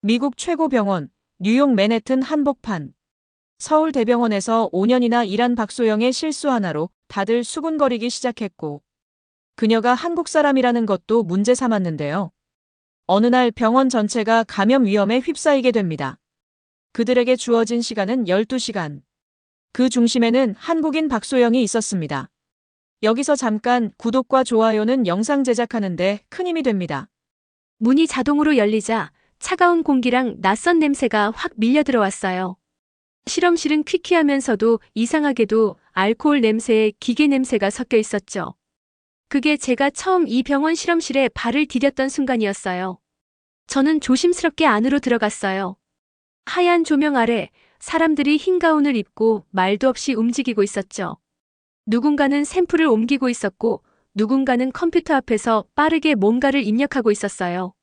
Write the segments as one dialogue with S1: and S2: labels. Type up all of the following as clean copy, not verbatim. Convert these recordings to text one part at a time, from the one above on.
S1: 미국 최고 병원, 뉴욕 맨해튼 한복판. 서울대병원에서 5년이나 일한 박소영의 실수 하나로 다들 수군거리기 시작했고, 그녀가 한국 사람이라는 것도 문제 삼았는데요. 어느 날 병원 전체가 감염 위험에 휩싸이게 됩니다. 그들에게 주어진 시간은 12시간. 그 중심에는 한국인 박소영이 있었습니다. 여기서 잠깐 구독과 좋아요는 영상 제작하는데 큰 힘이 됩니다.
S2: 문이 자동으로 열리자 차가운 공기랑 낯선 냄새가 확 밀려 들어왔어요. 실험실은 퀴퀴하면서도 이상하게도 알코올 냄새에 기계 냄새가 섞여 있었죠. 그게 제가 처음 이 병원 실험실에 발을 디뎠던 순간이었어요. 저는 조심스럽게 안으로 들어갔어요. 하얀 조명 아래 사람들이 흰 가운을 입고 말도 없이 움직이고 있었죠. 누군가는 샘플을 옮기고 있었고 누군가는 컴퓨터 앞에서 빠르게 뭔가를 입력하고 있었어요.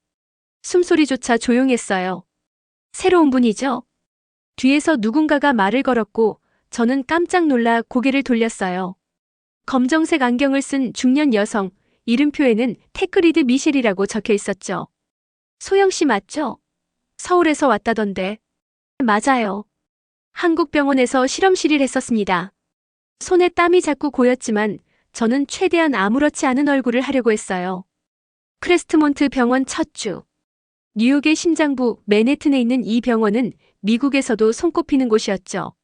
S2: 숨소리조차 조용했어요. 새로운 분이죠? 뒤에서 누군가가 말을 걸었고 저는 깜짝 놀라 고개를 돌렸어요. 검정색 안경을 쓴 중년 여성, 이름표에는 테크리드 미셸이라고 적혀 있었죠. 소영 씨 맞죠? 서울에서 왔다던데. 맞아요. 한국 병원에서 실험실 일 했었습니다. 손에 땀이 자꾸 고였지만 저는 최대한 아무렇지 않은 얼굴을 하려고 했어요. 크레스트몬트 병원 첫 주. 뉴욕의 심장부 맨해튼에 있는 이 병원은 미국에서도 손꼽히는 곳이었죠.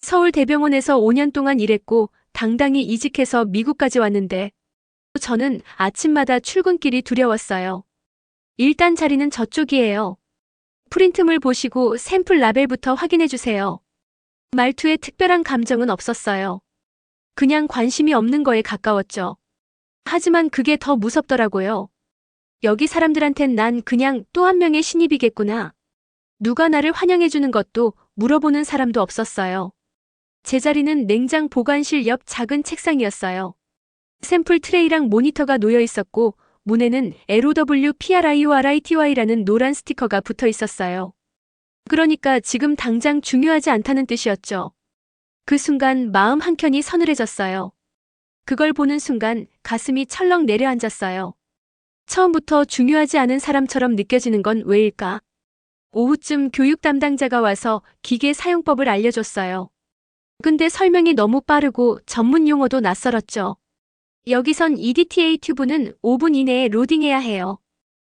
S2: 서울대병원에서 5년 동안 일했고 당당히 이직해서 미국까지 왔는데 저는 아침마다 출근길이 두려웠어요. 일단 자리는 저쪽이에요. 프린트물 보시고 샘플 라벨부터 확인해 주세요. 말투에 특별한 감정은 없었어요. 그냥 관심이 없는 거에 가까웠죠. 하지만 그게 더 무섭더라고요. 여기 사람들한텐 난 그냥 또 한 명의 신입이겠구나. 누가 나를 환영해주는 것도 물어보는 사람도 없었어요. 제 자리는 냉장 보관실 옆 작은 책상이었어요. 샘플 트레이랑 모니터가 놓여 있었고 문에는 LOWPRIORITY라는 노란 스티커가 붙어 있었어요. 그러니까 지금 당장 중요하지 않다는 뜻이었죠. 그 순간 마음 한켠이 서늘해졌어요. 그걸 보는 순간 가슴이 철렁 내려앉았어요. 처음부터 중요하지 않은 사람처럼 느껴지는 건 왜일까? 오후쯤 교육 담당자가 와서 기계 사용법을 알려줬어요. 근데 설명이 너무 빠르고 전문 용어도 낯설었죠. 여기선 EDTA 튜브는 5분 이내에 로딩해야 해요.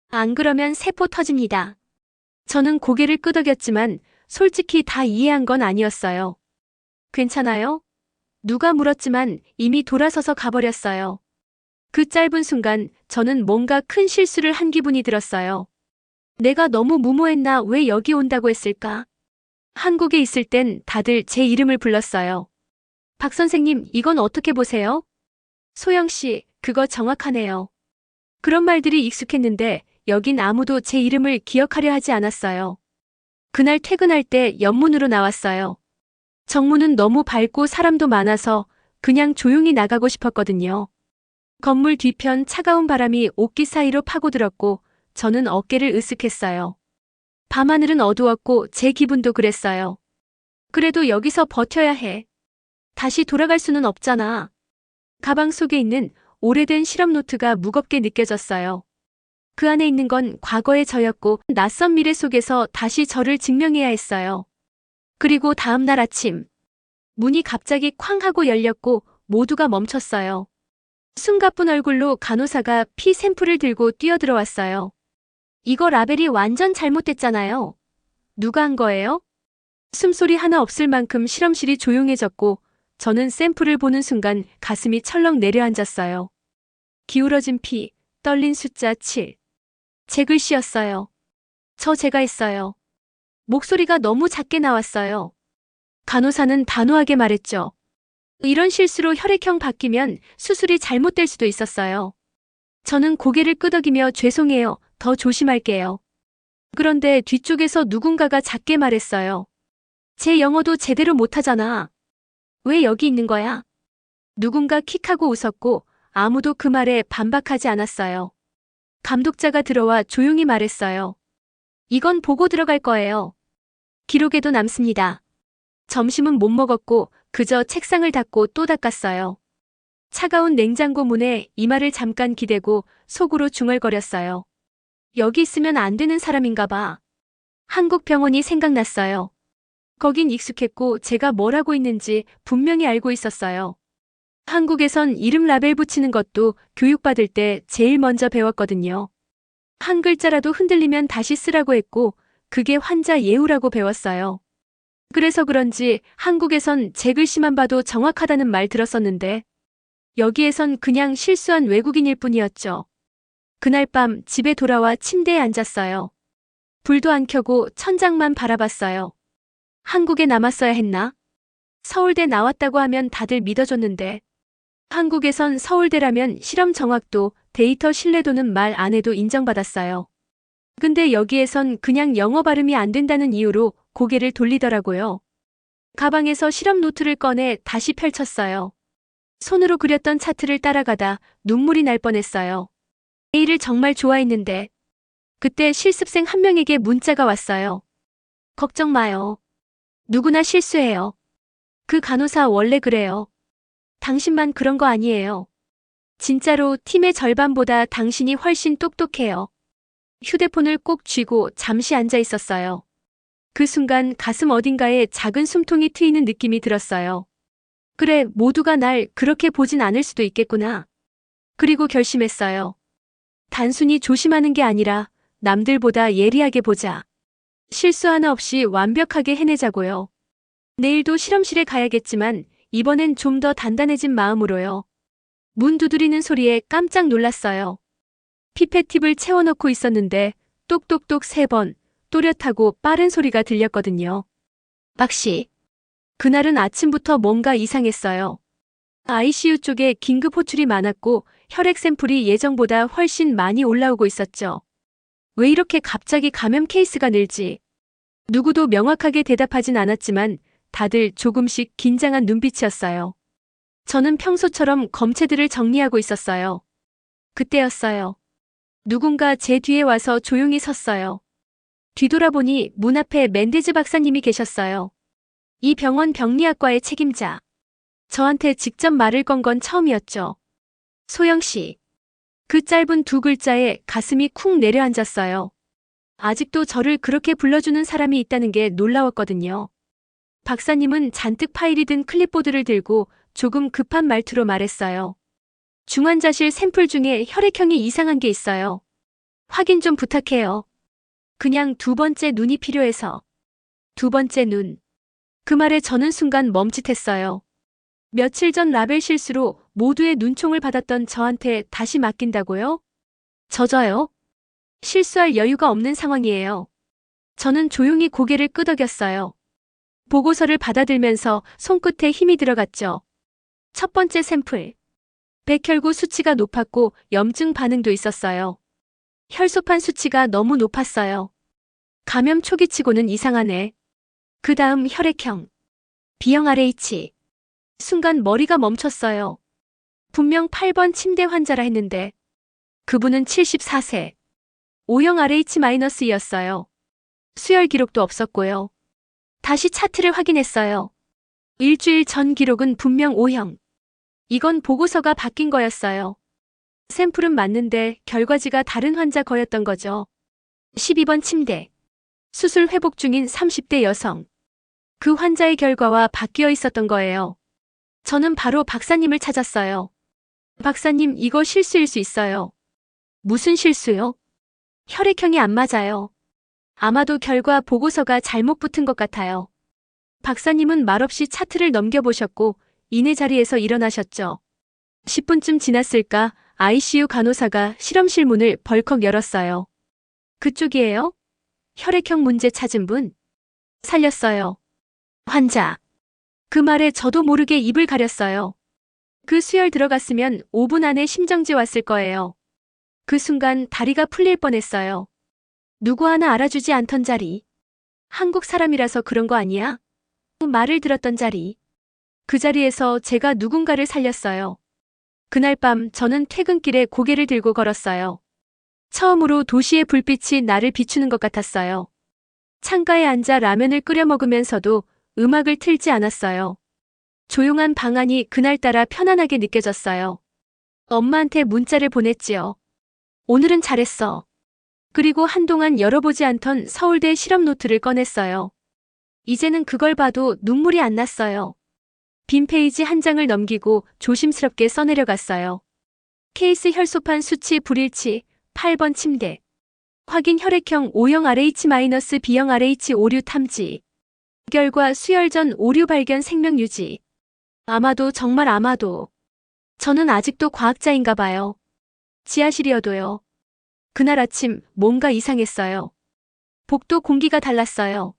S2: 안 그러면 세포 터집니다. 저는 고개를 끄덕였지만 솔직히 다 이해한 건 아니었어요. 괜찮아요? 누가 물었지만 이미 돌아서서 가버렸어요. 그 짧은 순간 저는 뭔가 큰 실수를 한 기분이 들었어요. 내가 너무 무모했나 왜 여기 온다고 했을까? 한국에 있을 땐 다들 제 이름을 불렀어요. 박 선생님, 이건 어떻게 보세요? 소영 씨, 그거 정확하네요. 그런 말들이 익숙했는데 여긴 아무도 제 이름을 기억하려 하지 않았어요. 그날 퇴근할 때 옆문으로 나왔어요. 정문은 너무 밝고 사람도 많아서 그냥 조용히 나가고 싶었거든요. 건물 뒤편 차가운 바람이 옷깃 사이로 파고들었고 저는 어깨를 으쓱했어요. 밤하늘은 어두웠고 제 기분도 그랬어요. 그래도 여기서 버텨야 해. 다시 돌아갈 수는 없잖아. 가방 속에 있는 오래된 실험 노트가 무겁게 느껴졌어요. 그 안에 있는 건 과거의 저였고 낯선 미래 속에서 다시 저를 증명해야 했어요. 그리고 다음 날 아침 문이 갑자기 쾅 하고 열렸고 모두가 멈췄어요. 숨가쁜 얼굴로 간호사가 피 샘플을 들고 뛰어들어왔어요. 이거 라벨이 완전 잘못됐잖아요. 누가 한 거예요? 숨소리 하나 없을 만큼 실험실이 조용해졌고 저는 샘플을 보는 순간 가슴이 철렁 내려앉았어요. 기울어진 피, 떨린 숫자 7. 제 글씨였어요. 제가 했어요. 목소리가 너무 작게 나왔어요. 간호사는 단호하게 말했죠. 이런 실수로 혈액형 바뀌면 수술이 잘못될 수도 있었어요. 저는 고개를 끄덕이며 죄송해요. 더 조심할게요. 그런데 뒤쪽에서 누군가가 작게 말했어요. 제 영어도 제대로 못하잖아. 왜 여기 있는 거야? 누군가 킥하고 웃었고 아무도 그 말에 반박하지 않았어요. 감독자가 들어와 조용히 말했어요. 이건 보고 들어갈 거예요. 기록에도 남습니다. 점심은 못 먹었고 그저 책상을 닦고 또 닦았어요. 차가운 냉장고 문에 이마를 잠깐 기대고 속으로 중얼거렸어요. 여기 있으면 안 되는 사람인가 봐. 한국 병원이 생각났어요. 거긴 익숙했고 제가 뭘 하고 있는지 분명히 알고 있었어요. 한국에선 이름 라벨 붙이는 것도 교육받을 때 제일 먼저 배웠거든요. 한 글자라도 흔들리면 다시 쓰라고 했고 그게 환자 예우라고 배웠어요. 그래서 그런지 한국에선 제 글씨만 봐도 정확하다는 말 들었었는데 여기에선 그냥 실수한 외국인일 뿐이었죠. 그날 밤 집에 돌아와 침대에 앉았어요. 불도 안 켜고 천장만 바라봤어요. 한국에 남았어야 했나? 서울대 나왔다고 하면 다들 믿어줬는데 한국에선 서울대라면 실험 정확도, 데이터 신뢰도는 말 안 해도 인정받았어요. 근데 여기에선 그냥 영어 발음이 안 된다는 이유로 고개를 돌리더라고요. 가방에서 실험 노트를 꺼내 다시 펼쳤어요. 손으로 그렸던 차트를 따라가다 눈물이 날 뻔했어요. A를 정말 좋아했는데 그때 실습생 한 명에게 문자가 왔어요. 걱정 마요. 누구나 실수해요. 그 간호사 원래 그래요. 당신만 그런 거 아니에요. 진짜로 팀의 절반보다 당신이 훨씬 똑똑해요. 휴대폰을 꼭 쥐고 잠시 앉아 있었어요. 그 순간 가슴 어딘가에 작은 숨통이 트이는 느낌이 들었어요. 그래, 모두가 날 그렇게 보진 않을 수도 있겠구나. 그리고 결심했어요. 단순히 조심하는 게 아니라 남들보다 예리하게 보자. 실수 하나 없이 완벽하게 해내자고요. 내일도 실험실에 가야겠지만 이번엔 좀 더 단단해진 마음으로요. 문 두드리는 소리에 깜짝 놀랐어요. 피펫팁을 채워넣고 있었는데 똑똑똑 3번 또렷하고 빠른 소리가 들렸거든요. 박씨. 그날은 아침부터 뭔가 이상했어요. ICU 쪽에 긴급 호출이 많았고 혈액 샘플이 예정보다 훨씬 많이 올라오고 있었죠. 왜 이렇게 갑자기 감염 케이스가 늘지? 누구도 명확하게 대답하진 않았지만 다들 조금씩 긴장한 눈빛이었어요. 저는 평소처럼 검체들을 정리하고 있었어요. 그때였어요. 누군가 제 뒤에 와서 조용히 섰어요. 뒤돌아보니 문 앞에 멘데즈 박사님이 계셨어요. 이 병원 병리학과의 책임자. 저한테 직접 말을 건 건 처음이었죠. 소영 씨. 그 짧은 2글자에 가슴이 쿵 내려앉았어요. 아직도 저를 그렇게 불러주는 사람이 있다는 게 놀라웠거든요. 박사님은 잔뜩 파일이 든 클립보드를 들고 조금 급한 말투로 말했어요. 중환자실 샘플 중에 혈액형이 이상한 게 있어요. 확인 좀 부탁해요. 그냥 2번째 눈이 필요해서. 2번째 눈. 그 말에 저는 순간 멈칫했어요. 며칠 전 라벨 실수로 모두의 눈총을 받았던 저한테 다시 맡긴다고요? 저요? 실수할 여유가 없는 상황이에요. 저는 조용히 고개를 끄덕였어요. 보고서를 받아들면서 손끝에 힘이 들어갔죠. 첫 번째 샘플. 백혈구 수치가 높았고 염증 반응도 있었어요. 혈소판 수치가 너무 높았어요. 감염 초기치고는 이상하네. 그 다음 혈액형. B형 RH. 순간 머리가 멈췄어요. 분명 8번 침대 환자라 했는데 그분은 74세. O형 RH-였어요. 수혈 기록도 없었고요. 다시 차트를 확인했어요. 일주일 전 기록은 분명 O형. 이건 보고서가 바뀐 거였어요. 샘플은 맞는데 결과지가 다른 환자 거였던 거죠. 12번 침대. 수술 회복 중인 30대 여성. 그 환자의 결과와 바뀌어 있었던 거예요. 저는 바로 박사님을 찾았어요. 박사님, 이거 실수일 수 있어요. 무슨 실수요? 혈액형이 안 맞아요. 아마도 결과 보고서가 잘못 붙은 것 같아요. 박사님은 말없이 차트를 넘겨보셨고 이내 자리에서 일어나셨죠. 10분쯤 지났을까 ICU 간호사가 실험실 문을 벌컥 열었어요. 그쪽이에요? 혈액형 문제 찾은 분? 살렸어요. 환자. 그 말에 저도 모르게 입을 가렸어요. 그 수혈 들어갔으면 5분 안에 심정지 왔을 거예요. 그 순간 다리가 풀릴 뻔했어요. 누구 하나 알아주지 않던 자리. 한국 사람이라서 그런 거 아니야? 말을 들었던 자리. 그 자리에서 제가 누군가를 살렸어요. 그날 밤 저는 퇴근길에 고개를 들고 걸었어요. 처음으로 도시의 불빛이 나를 비추는 것 같았어요. 창가에 앉아 라면을 끓여 먹으면서도 음악을 틀지 않았어요. 조용한 방 안이 그날따라 편안하게 느껴졌어요. 엄마한테 문자를 보냈지요. 오늘은 잘했어. 그리고 한동안 열어보지 않던 서울대 실험 노트를 꺼냈어요. 이제는 그걸 봐도 눈물이 안 났어요. 빈 페이지 한 장을 넘기고 조심스럽게 써내려갔어요. 케이스 혈소판 수치 불일치, 8번 침대. 확인 혈액형 O형 RH-B형 RH 오류 탐지. 결과 수혈 전 오류 발견 생명 유지. 아마도 정말 아마도. 저는 아직도 과학자인가 봐요. 지하실이어도요. 그날 아침 뭔가 이상했어요. 복도 공기가 달랐어요.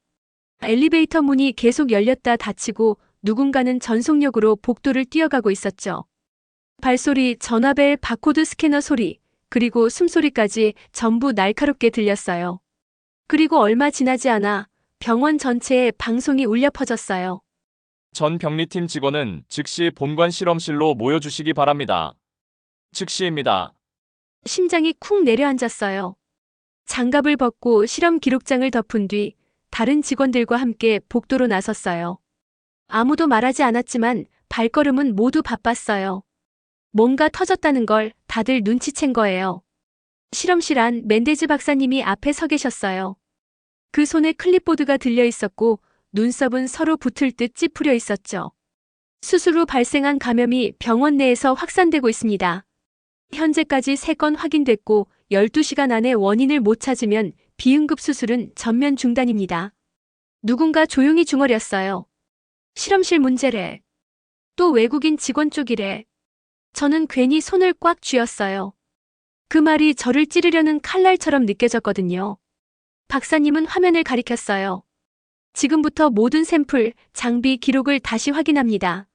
S2: 엘리베이터 문이 계속 열렸다 닫히고 누군가는 전속력으로 복도를 뛰어가고 있었죠. 발소리, 전화벨, 바코드 스캐너 소리, 그리고 숨소리까지 전부 날카롭게 들렸어요. 그리고 얼마 지나지 않아 병원 전체에 방송이 울려 퍼졌어요.
S3: 전 병리팀 직원은 즉시 본관 실험실로 모여주시기 바랍니다. 즉시입니다.
S2: 심장이 쿵 내려앉았어요. 장갑을 벗고 실험 기록장을 덮은 뒤 다른 직원들과 함께 복도로 나섰어요. 아무도 말하지 않았지만 발걸음은 모두 바빴어요. 뭔가 터졌다는 걸 다들 눈치챈 거예요. 실험실 안 멘데즈 박사님이 앞에 서 계셨어요. 그 손에 클립보드가 들려 있었고 눈썹은 서로 붙을 듯 찌푸려 있었죠. 수술 후 발생한 감염이 병원 내에서 확산되고 있습니다. 현재까지 3건 확인됐고 12시간 안에 원인을 못 찾으면 비응급 수술은 전면 중단입니다. 누군가 조용히 중얼였어요. 실험실 문제래. 또 외국인 직원 쪽이래. 저는 괜히 손을 꽉 쥐었어요. 그 말이 저를 찌르려는 칼날처럼 느껴졌거든요. 박사님은 화면을 가리켰어요. 지금부터 모든 샘플, 장비 기록을 다시 확인합니다.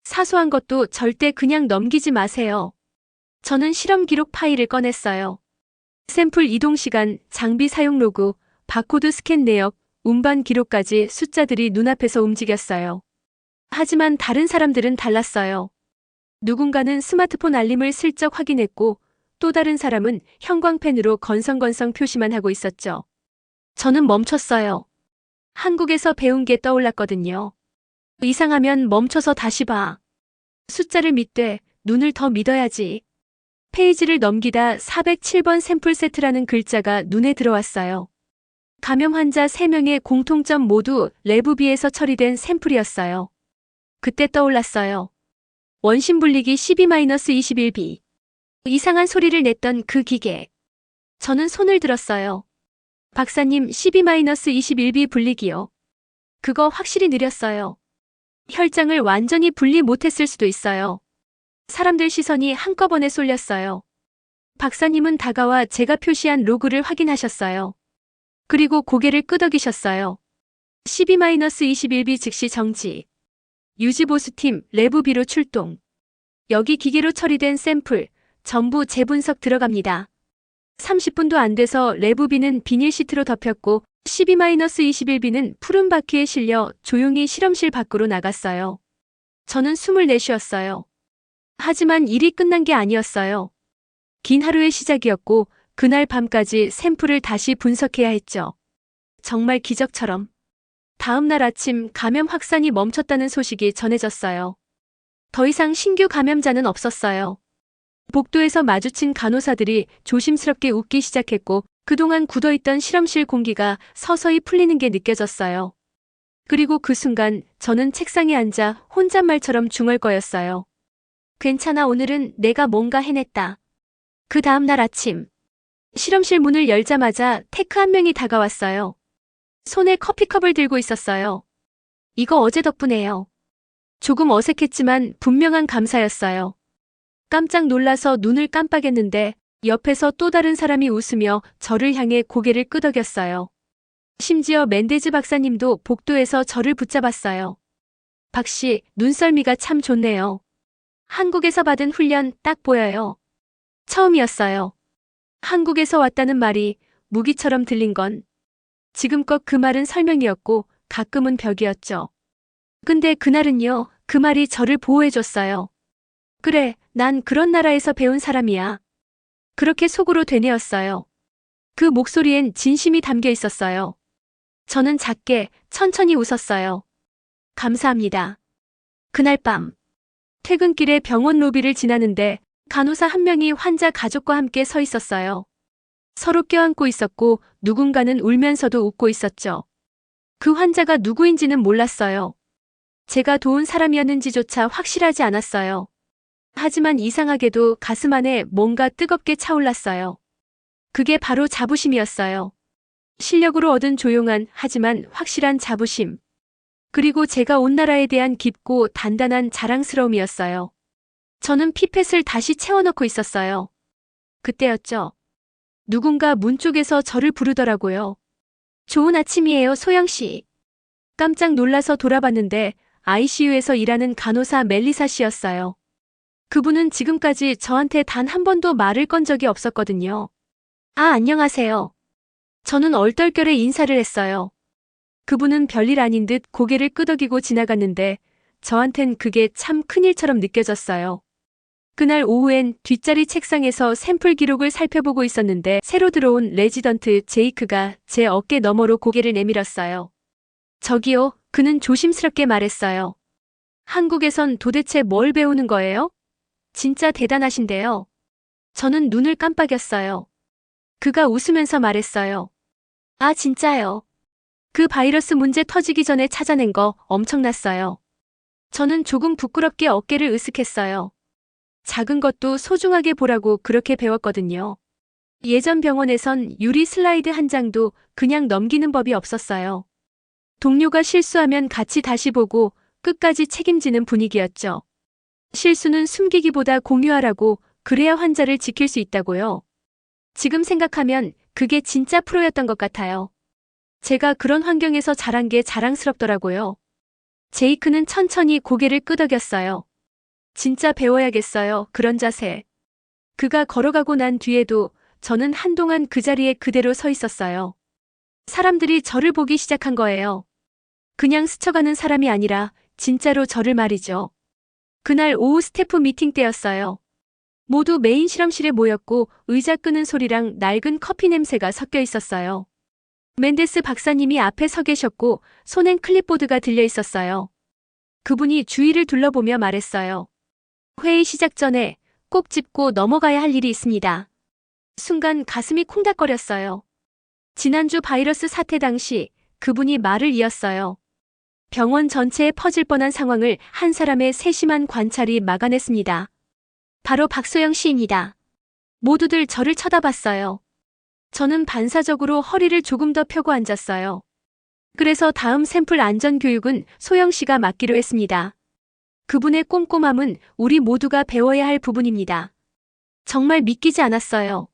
S2: 사소한 것도 절대 그냥 넘기지 마세요. 저는 실험 기록 파일을 꺼냈어요. 샘플 이동 시간, 장비 사용 로그, 바코드 스캔 내역, 운반 기록까지 숫자들이 눈앞에서 움직였어요. 하지만 다른 사람들은 달랐어요. 누군가는 스마트폰 알림을 슬쩍 확인했고 또 다른 사람은 형광펜으로 건성건성 표시만 하고 있었죠. 저는 멈췄어요. 한국에서 배운 게 떠올랐거든요. 이상하면 멈춰서 다시 봐. 숫자를 믿되 눈을 더 믿어야지. 페이지를 넘기다 407번 샘플 세트라는 글자가 눈에 들어왔어요. 감염 환자 3명의 공통점 모두 레브비에서 처리된 샘플이었어요. 그때 떠올랐어요. 원심 분리기 12-21B. 이상한 소리를 냈던 그 기계. 저는 손을 들었어요. 박사님 12-21B 분리기요. 그거 확실히 느렸어요. 혈장을 완전히 분리 못했을 수도 있어요. 사람들 시선이 한꺼번에 쏠렸어요. 박사님은 다가와 제가 표시한 로그를 확인하셨어요. 그리고 고개를 끄덕이셨어요. 12-21B 즉시 정지. 유지보수팀 레브비로 출동. 여기 기계로 처리된 샘플 전부 재분석 들어갑니다. 30분도 안 돼서 레브비는 비닐 시트로 덮였고 12-21B는 푸른 바퀴에 실려 조용히 실험실 밖으로 나갔어요. 저는 숨을 내쉬었어요. 하지만 일이 끝난 게 아니었어요. 긴 하루의 시작이었고 그날 밤까지 샘플을 다시 분석해야 했죠. 정말 기적처럼. 다음 날 아침 감염 확산이 멈췄다는 소식이 전해졌어요. 더 이상 신규 감염자는 없었어요. 복도에서 마주친 간호사들이 조심스럽게 웃기 시작했고 그동안 굳어있던 실험실 공기가 서서히 풀리는 게 느껴졌어요. 그리고 그 순간 저는 책상에 앉아 혼잣말처럼 중얼거렸어요. 괜찮아, 오늘은 내가 뭔가 해냈다. 그 다음 날 아침 실험실 문을 열자마자 테크 한 명이 다가왔어요. 손에 커피컵을 들고 있었어요. 이거 어제 덕분에요. 조금 어색했지만 분명한 감사였어요. 깜짝 놀라서 눈을 깜빡였는데 옆에서 또 다른 사람이 웃으며 저를 향해 고개를 끄덕였어요. 심지어 멘데즈 박사님도 복도에서 저를 붙잡았어요. 박씨, 눈썰미가 참 좋네요. 한국에서 받은 훈련 딱 보여요. 처음이었어요. 한국에서 왔다는 말이 무기처럼 들린 건 지금껏 그 말은 설명이었고 가끔은 벽이었죠. 근데 그날은요, 그 말이 저를 보호해줬어요. 그래, 난 그런 나라에서 배운 사람이야. 그렇게 속으로 되뇌었어요. 그 목소리엔 진심이 담겨 있었어요. 저는 작게, 천천히 웃었어요. 감사합니다. 그날 밤, 퇴근길에 병원 로비를 지나는데 간호사 한 명이 환자 가족과 함께 서 있었어요. 서로 껴안고 있었고 누군가는 울면서도 웃고 있었죠. 그 환자가 누구인지는 몰랐어요. 제가 도운 사람이었는지조차 확실하지 않았어요. 하지만 이상하게도 가슴 안에 뭔가 뜨겁게 차올랐어요. 그게 바로 자부심이었어요. 실력으로 얻은 조용한 하지만 확실한 자부심. 그리고 제가 온 나라에 대한 깊고 단단한 자랑스러움이었어요. 저는 피펫을 다시 채워넣고 있었어요. 그때였죠. 누군가 문 쪽에서 저를 부르더라고요. 좋은 아침이에요, 소영 씨. 깜짝 놀라서 돌아봤는데 ICU에서 일하는 간호사 멜리사 씨였어요. 그분은 지금까지 저한테 단 한 번도 말을 건 적이 없었거든요. 아, 안녕하세요. 저는 얼떨결에 인사를 했어요. 그분은 별일 아닌 듯 고개를 끄덕이고 지나갔는데 저한텐 그게 참 큰일처럼 느껴졌어요. 그날 오후엔 뒷자리 책상에서 샘플 기록을 살펴보고 있었는데 새로 들어온 레지던트 제이크가 제 어깨 너머로 고개를 내밀었어요. 저기요, 그는 조심스럽게 말했어요. 한국에선 도대체 뭘 배우는 거예요? 진짜 대단하신데요. 저는 눈을 깜빡였어요. 그가 웃으면서 말했어요. 아, 진짜요. 그 바이러스 문제 터지기 전에 찾아낸 거 엄청났어요. 저는 조금 부끄럽게 어깨를 으쓱했어요. 작은 것도 소중하게 보라고 그렇게 배웠거든요. 예전 병원에선 유리 슬라이드 한 장도 그냥 넘기는 법이 없었어요. 동료가 실수하면 같이 다시 보고 끝까지 책임지는 분위기였죠. 실수는 숨기기보다 공유하라고, 그래야 환자를 지킬 수 있다고요. 지금 생각하면 그게 진짜 프로였던 것 같아요. 제가 그런 환경에서 자란 게 자랑스럽더라고요. 제이크는 천천히 고개를 끄덕였어요. 진짜 배워야겠어요, 그런 자세. 그가 걸어가고 난 뒤에도 저는 한동안 그 자리에 그대로 서 있었어요. 사람들이 저를 보기 시작한 거예요. 그냥 스쳐가는 사람이 아니라 진짜로 저를 말이죠. 그날 오후 스태프 미팅 때였어요. 모두 메인 실험실에 모였고 의자 끄는 소리랑 낡은 커피 냄새가 섞여 있었어요. 멘데스 박사님이 앞에 서 계셨고 손엔 클립보드가 들려 있었어요. 그분이 주위를 둘러보며 말했어요. 회의 시작 전에 꼭 짚고 넘어가야 할 일이 있습니다. 순간 가슴이 콩닥거렸어요. 지난주 바이러스 사태 당시 그분이 말을 이었어요. 병원 전체에 퍼질 뻔한 상황을 한 사람의 세심한 관찰이 막아냈습니다. 바로 박소영 씨입니다. 모두들 저를 쳐다봤어요. 저는 반사적으로 허리를 조금 더 펴고 앉았어요. 그래서 다음 샘플 안전 교육은 소영 씨가 맡기로 했습니다. 그분의 꼼꼼함은 우리 모두가 배워야 할 부분입니다. 정말 믿기지 않았어요.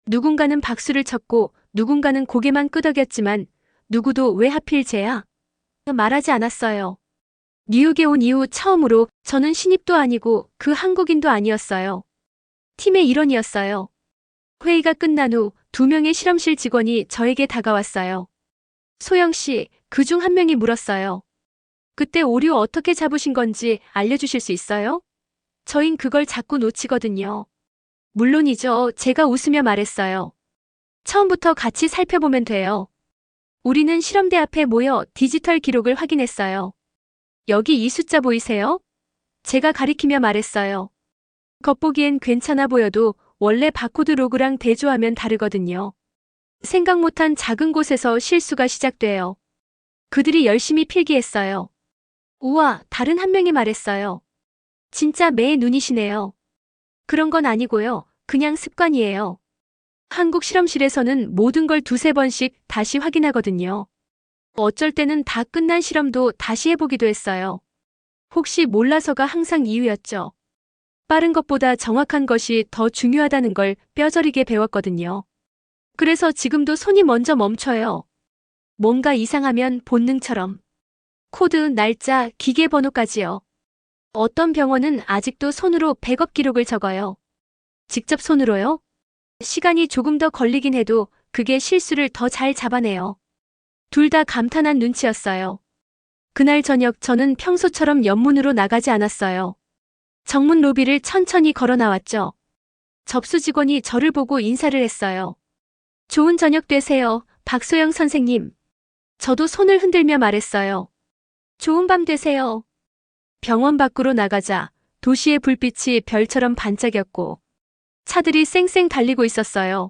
S2: 누군가는 박수를 쳤고 누군가는 고개만 끄덕였지만 누구도 왜 하필 쟤야? 말하지 않았어요. 뉴욕에 온 이후 처음으로 저는 신입도 아니고 그 한국인도 아니었어요. 팀의 일원이었어요. 회의가 끝난 후 2명의 실험실 직원이 저에게 다가왔어요. 소영 씨, 그중 한 명이 물었어요. 그때 오류 어떻게 잡으신 건지 알려주실 수 있어요? 저흰 그걸 자꾸 놓치거든요. 물론이죠. 제가 웃으며 말했어요. 처음부터 같이 살펴보면 돼요. 우리는 실험대 앞에 모여 디지털 기록을 확인했어요. 여기 이 숫자 보이세요? 제가 가리키며 말했어요. 겉보기엔 괜찮아 보여도 원래 바코드 로그랑 대조하면 다르거든요. 생각 못한 작은 곳에서 실수가 시작돼요. 그들이 열심히 필기했어요. 우와, 다른 한 명이 말했어요. 진짜 매의 눈이시네요. 그런 건 아니고요. 그냥 습관이에요. 한국 실험실에서는 모든 걸 2~3번씩 다시 확인하거든요. 어쩔 때는 다 끝난 실험도 다시 해보기도 했어요. 혹시 몰라서가 항상 이유였죠. 빠른 것보다 정확한 것이 더 중요하다는 걸 뼈저리게 배웠거든요. 그래서 지금도 손이 먼저 멈춰요. 뭔가 이상하면 본능처럼. 코드, 날짜, 기계 번호까지요. 어떤 병원은 아직도 손으로 백업 기록을 적어요. 직접 손으로요? 시간이 조금 더 걸리긴 해도 그게 실수를 더 잘 잡아내요. 둘 다 감탄한 눈치였어요. 그날 저녁 저는 평소처럼 연문으로 나가지 않았어요. 정문 로비를 천천히 걸어 나왔죠. 접수 직원이 저를 보고 인사를 했어요. 좋은 저녁 되세요, 박소영 선생님. 저도 손을 흔들며 말했어요. 좋은 밤 되세요. 병원 밖으로 나가자 도시의 불빛이 별처럼 반짝였고 차들이 쌩쌩 달리고 있었어요.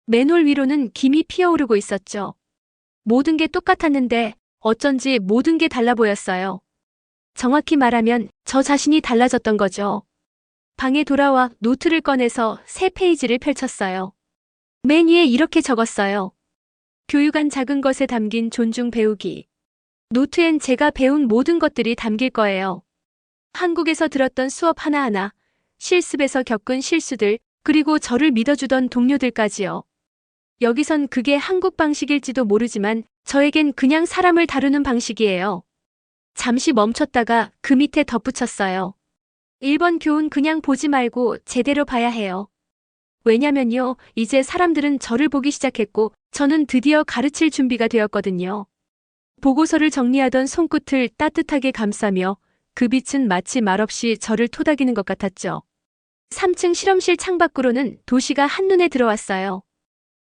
S2: 맨홀 위로는 김이 피어오르고 있었죠. 모든 게 똑같았는데 어쩐지 모든 게 달라 보였어요. 정확히 말하면 저 자신이 달라졌던 거죠. 방에 돌아와 노트를 꺼내서 새 페이지를 펼쳤어요. 맨 위에 이렇게 적었어요. 교육한 작은 것에 담긴 존중 배우기. 노트엔 제가 배운 모든 것들이 담길 거예요. 한국에서 들었던 수업 하나하나, 실습에서 겪은 실수들, 그리고 저를 믿어주던 동료들까지요. 여기선 그게 한국 방식일지도 모르지만 저에겐 그냥 사람을 다루는 방식이에요. 잠시 멈췄다가 그 밑에 덧붙였어요. 1번 교훈 그냥 보지 말고 제대로 봐야 해요. 왜냐면요, 이제 사람들은 저를 보기 시작했고 저는 드디어 가르칠 준비가 되었거든요. 보고서를 정리하던 손끝을 따뜻하게 감싸며 그 빛은 마치 말없이 저를 토닥이는 것 같았죠. 3층 실험실 창밖으로는 도시가 한눈에 들어왔어요.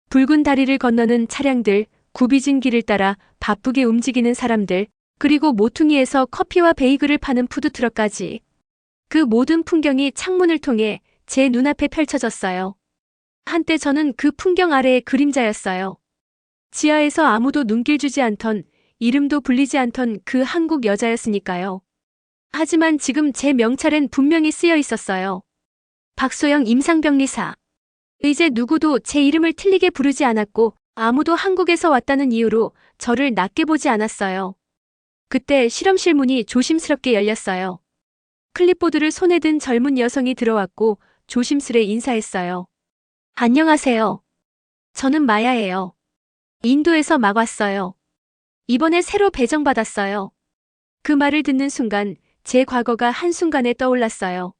S2: 붉은 다리를 건너는 차량들, 굽이진 길을 따라 바쁘게 움직이는 사람들, 그리고 모퉁이에서 커피와 베이글을 파는 푸드트럭까지. 그 모든 풍경이 창문을 통해 제 눈앞에 펼쳐졌어요. 한때 저는 그 풍경 아래의 그림자였어요. 지하에서 아무도 눈길 주지 않던, 이름도 불리지 않던 그 한국 여자였으니까요. 하지만 지금 제 명찰엔 분명히 쓰여 있었어요. 박소영 임상병리사. 이제 누구도 제 이름을 틀리게 부르지 않았고 아무도 한국에서 왔다는 이유로 저를 낮게 보지 않았어요. 그때 실험실 문이 조심스럽게 열렸어요. 클립보드를 손에 든 젊은 여성이 들어왔고 조심스레 인사했어요. 안녕하세요. 저는 마야예요. 인도에서 막 왔어요. 이번에 새로 배정받았어요. 그 말을 듣는 순간 제 과거가 한순간에 떠올랐어요.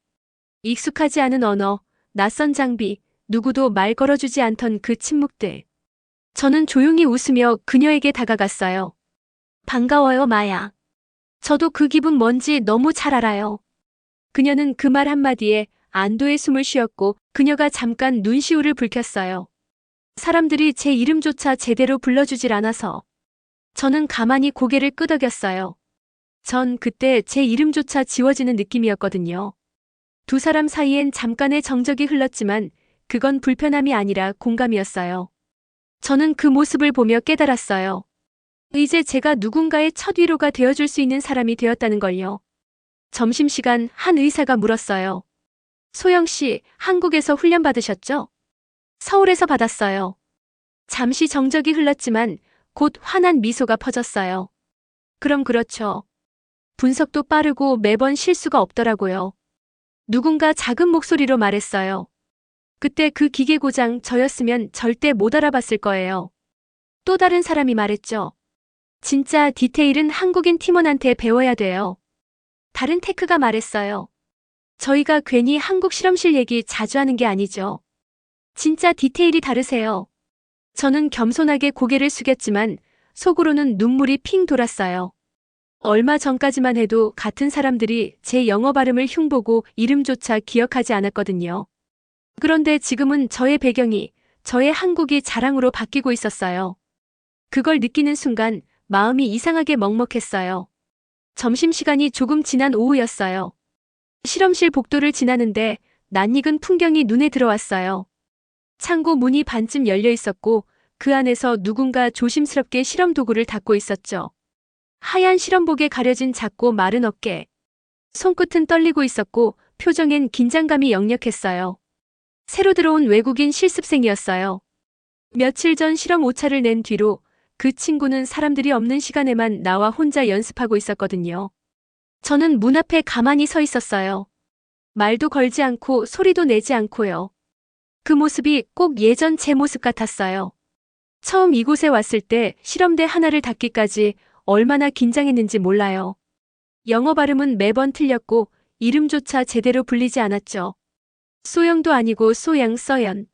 S2: 익숙하지 않은 언어, 낯선 장비, 누구도 말 걸어주지 않던 그 침묵들. 저는 조용히 웃으며 그녀에게 다가갔어요. 반가워요, 마야. 저도 그 기분 뭔지 너무 잘 알아요. 그녀는 그 말 한마디에 안도의 숨을 쉬었고 그녀가 잠깐 눈시울을 붉혔어요. 사람들이 제 이름조차 제대로 불러주질 않아서. 저는 가만히 고개를 끄덕였어요. 전 그때 제 이름조차 지워지는 느낌이었거든요. 두 사람 사이엔 잠깐의 정적이 흘렀지만 그건 불편함이 아니라 공감이었어요. 저는 그 모습을 보며 깨달았어요. 이제 제가 누군가의 첫 위로가 되어줄 수 있는 사람이 되었다는 걸요. 점심시간 한 의사가 물었어요. 소영 씨, 한국에서 훈련 받으셨죠? 서울에서 받았어요. 잠시 정적이 흘렀지만 곧 환한 미소가 퍼졌어요. 그럼 그렇죠. 분석도 빠르고 매번 실수가 없더라고요. 누군가 작은 목소리로 말했어요. 그때 그 기계 고장 저였으면 절대 못 알아봤을 거예요. 또 다른 사람이 말했죠. 진짜 디테일은 한국인 팀원한테 배워야 돼요. 다른 테크가 말했어요. 저희가 괜히 한국 실험실 얘기 자주 하는 게 아니죠. 진짜 디테일이 다르세요. 저는 겸손하게 고개를 숙였지만 속으로는 눈물이 핑 돌았어요. 얼마 전까지만 해도 같은 사람들이 제 영어 발음을 흉보고 이름조차 기억하지 않았거든요. 그런데 지금은 저의 배경이, 저의 한국이 자랑으로 바뀌고 있었어요. 그걸 느끼는 순간 마음이 이상하게 먹먹했어요. 점심시간이 조금 지난 오후였어요. 실험실 복도를 지나는데 낯익은 풍경이 눈에 들어왔어요. 창고 문이 반쯤 열려 있었고 그 안에서 누군가 조심스럽게 실험 도구를 닦고 있었죠. 하얀 실험복에 가려진 작고 마른 어깨. 손끝은 떨리고 있었고 표정엔 긴장감이 역력했어요. 새로 들어온 외국인 실습생이었어요. 며칠 전 실험 오차를 낸 뒤로 그 친구는 사람들이 없는 시간에만 나와 혼자 연습하고 있었거든요. 저는 문 앞에 가만히 서 있었어요. 말도 걸지 않고 소리도 내지 않고요. 그 모습이 꼭 예전 제 모습 같았어요. 처음 이곳에 왔을 때 실험대 하나를 닫기까지 얼마나 긴장했는지 몰라요. 영어 발음은 매번 틀렸고 이름조차 제대로 불리지 않았죠. 소영도 아니고 소양 써연.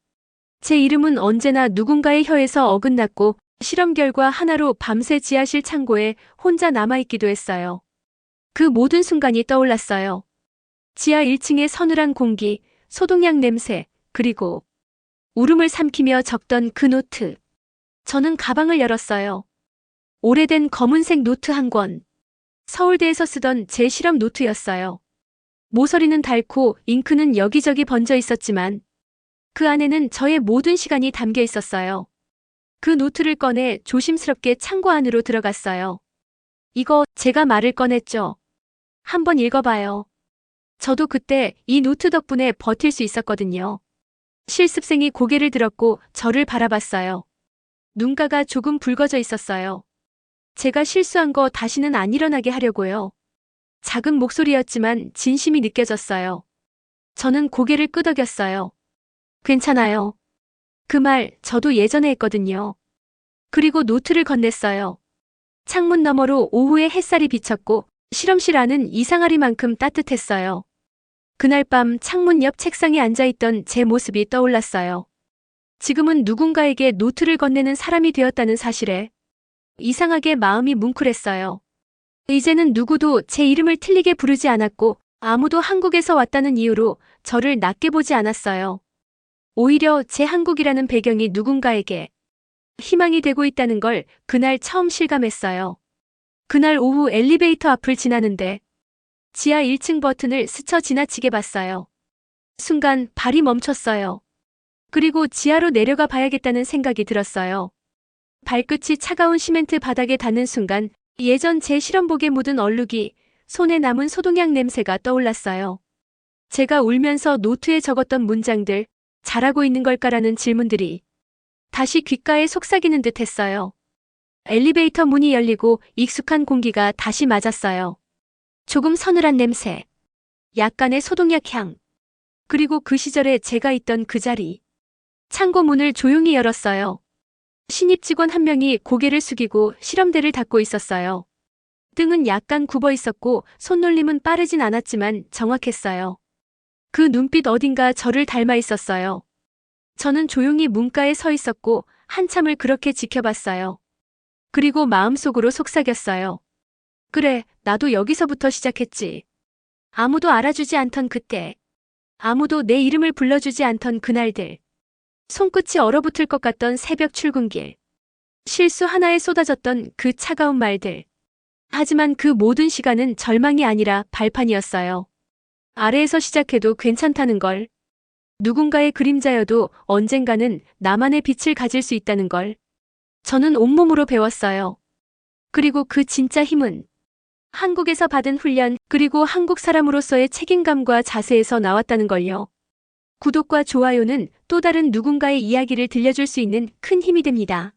S2: 제 이름은 언제나 누군가의 혀에서 어긋났고 실험 결과 하나로 밤새 지하실 창고에 혼자 남아있기도 했어요. 그 모든 순간이 떠올랐어요. 지하 1층의 서늘한 공기, 소독약 냄새, 그리고 울음을 삼키며 적던 그 노트. 저는 가방을 열었어요. 오래된 검은색 노트 한 권. 서울대에서 쓰던 제 실험 노트였어요. 모서리는 닳고 잉크는 여기저기 번져 있었지만 그 안에는 저의 모든 시간이 담겨 있었어요. 그 노트를 꺼내 조심스럽게 창고 안으로 들어갔어요. 이거 제가 말을 꺼냈죠. 한번 읽어봐요. 저도 그때 이 노트 덕분에 버틸 수 있었거든요. 실습생이 고개를 들었고 저를 바라봤어요. 눈가가 조금 붉어져 있었어요. 제가 실수한 거 다시는 안 일어나게 하려고요. 작은 목소리였지만 진심이 느껴졌어요. 저는 고개를 끄덕였어요. 괜찮아요. 그 말 저도 예전에 했거든요. 그리고 노트를 건넸어요. 창문 너머로 오후에 햇살이 비쳤고 실험실 안은 이상하리만큼 따뜻했어요. 그날 밤 창문 옆 책상에 앉아있던 제 모습이 떠올랐어요. 지금은 누군가에게 노트를 건네는 사람이 되었다는 사실에 이상하게 마음이 뭉클했어요. 이제는 누구도 제 이름을 틀리게 부르지 않았고 아무도 한국에서 왔다는 이유로 저를 낮게 보지 않았어요. 오히려 제 한국이라는 배경이 누군가에게 희망이 되고 있다는 걸 그날 처음 실감했어요. 그날 오후 엘리베이터 앞을 지나는데 지하 1층 버튼을 스쳐 지나치게 봤어요. 순간 발이 멈췄어요. 그리고 지하로 내려가 봐야겠다는 생각이 들었어요. 발끝이 차가운 시멘트 바닥에 닿는 순간 예전 제 실험복에 묻은 얼룩이 손에 남은 소독약 냄새가 떠올랐어요. 제가 울면서 노트에 적었던 문장들, 잘하고 있는 걸까라는 질문들이 다시 귓가에 속삭이는 듯 했어요. 엘리베이터 문이 열리고 익숙한 공기가 다시 맞았어요. 조금 서늘한 냄새, 약간의 소독약 향, 그리고 그 시절에 제가 있던 그 자리. 창고 문을 조용히 열었어요. 신입 직원 한 명이 고개를 숙이고 실험대를 닫고 있었어요. 등은 약간 굽어 있었고 손놀림은 빠르진 않았지만 정확했어요. 그 눈빛 어딘가 저를 닮아 있었어요. 저는 조용히 문가에 서 있었고 한참을 그렇게 지켜봤어요. 그리고 마음속으로 속삭였어요. 그래, 나도 여기서부터 시작했지. 아무도 알아주지 않던 그때. 아무도 내 이름을 불러주지 않던 그날들. 손끝이 얼어붙을 것 같던 새벽 출근길. 실수 하나에 쏟아졌던 그 차가운 말들. 하지만 그 모든 시간은 절망이 아니라 발판이었어요. 아래에서 시작해도 괜찮다는 걸. 누군가의 그림자여도 언젠가는 나만의 빛을 가질 수 있다는 걸. 저는 온몸으로 배웠어요. 그리고 그 진짜 힘은 한국에서 받은 훈련 그리고 한국 사람으로서의 책임감과 자세에서 나왔다는 걸요. 구독과 좋아요는 또 다른 누군가의 이야기를 들려줄 수 있는 큰 힘이 됩니다.